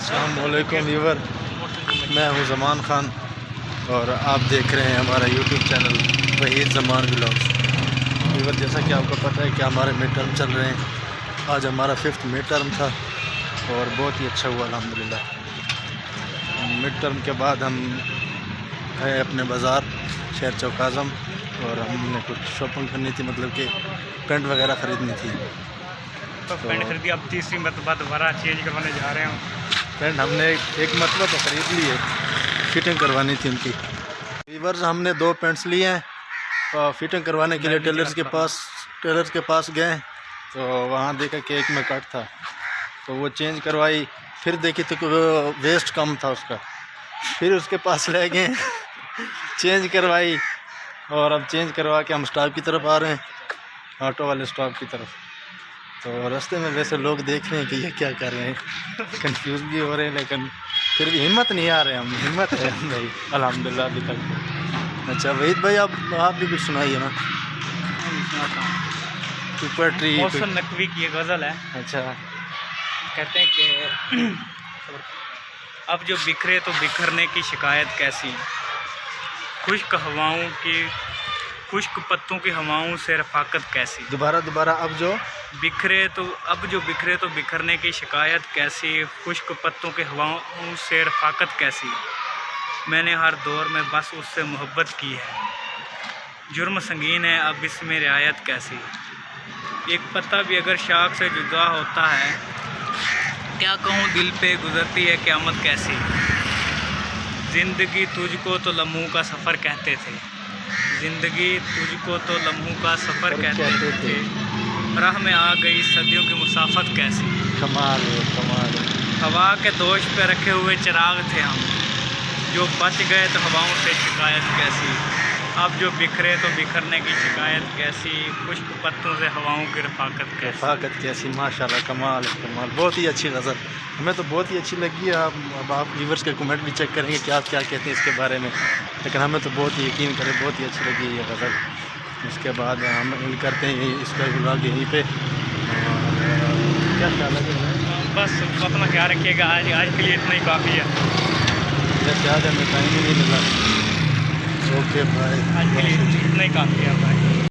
السلام علیکم ویور، میں ہوں زمان خان اور آپ دیکھ رہے ہیں ہمارا یوٹیوب چینل وحید زمان ولاگز۔ ویور، جیسا کہ آپ کو پتہ ہے کہ ہمارے مڈ ٹرم چل رہے ہیں۔ آج ہمارا 5th مڈ ٹرم تھا اور بہت ہی اچھا ہوا الحمدللہ۔ مڈ ٹرم کے بعد ہم گئے اپنے بازار شہر چوک اعظم اور ہم نے کچھ شاپنگ کرنی تھی، مطلب کہ پینٹ وغیرہ خریدنی تھی۔ تو پینٹ خریدی، اب تیسری مرتبہ دوبارہ چینج کروانے جا رہے ہیں۔ پینٹ ہم نے ایک مرتبہ تو خرید لی ہے، فٹنگ کروانی تھی ان کی۔ ویورز، ہم نے 2 پینٹس لیے ہیں فٹنگ کروانے کے لیے ٹیلرز کے پاس گئے تو وہاں دیکھا کہ ایک میں کٹ تھا تو وہ چینج کروائی، پھر دیکھی تو ویسٹ کم تھا اس کا، پھر اس کے پاس لے گئے چینج کروائی اور اب چینج کروا کے ہم اسٹاپ کی طرف آ رہے ہیں، آٹو والے اسٹاپ کی طرف۔ تو راستے میں ویسے لوگ دیکھ رہے ہیں کہ یہ کیا کر رہے ہیں، کنفیوز بھی ہو رہے ہیں، لیکن پھر بھی ہمت نہیں آ رہے ہم، ہمت ہے بھائی الحمدللہ ابھی تک۔ اچھا وحید بھائی، آپ بھی کچھ سنائیے نا۔ پوئٹری محسن نقوی کی یہ غزل ہے۔ اچھا، کہتے ہیں کہ اب جو بکھرے تو بکھرنے کی شکایت کیسی، خشک پتوں کی ہواؤں سے رفاقت کیسی۔ دوبارہ اب جو بکھرے تو بکھرنے کی شکایت کیسی، خشک پتوں کی ہواؤں سے رفاقت کیسی۔ میں نے ہر دور میں بس اس سے محبت کی ہے، جرم سنگین ہے اب اس میں رعایت کیسی۔ ایک پتا بھی اگر شاخ سے جدا ہوتا ہے، کیا کہوں دل پہ گزرتی ہے قیامت کیسی۔ زندگی تجھ کو تو لمحوں کا سفر کہتے تھے، زندگی تجھ کو تو لمحوں کا سفر کہتے تھے، راہ میں آ گئی صدیوں کی مسافت کیسی۔ کمال ہے۔ ہوا کے دوش پہ رکھے ہوئے چراغ تھے ہم، جو بچ گئے تو ہواؤں سے شکایت کیسی۔ اب جو بکھرے تو بکھرنے کی شکایت کیسی، خشک پتوں سے ہواؤں کی رفاقت کیسی۔ ماشاءاللہ، کمال، بہت ہی اچھی غزل، ہمیں تو بہت ہی اچھی لگی ہے۔ اب آپ ویورز کے کمنٹ بھی چیک کریں گے کہ آپ کیا کہتے ہیں اس کے بارے میں، لیکن ہمیں تو بہت ہی یقین کریں بہت ہی اچھی لگی ہے یہ غزل۔ اس کے بعد ہم کرتے ہیں اس کا ولاگ یہیں پہ، کیا خیال ہے؟ بس اپنا خیال رکھیے گا، آج کے لیے اتنا ہی کافی ہے۔ جیسے آج ہمیں ٹائم ہی نہیں ملا۔ اوکے بائے، آج کے لیے اتنا ہی کافی ہے بھائی۔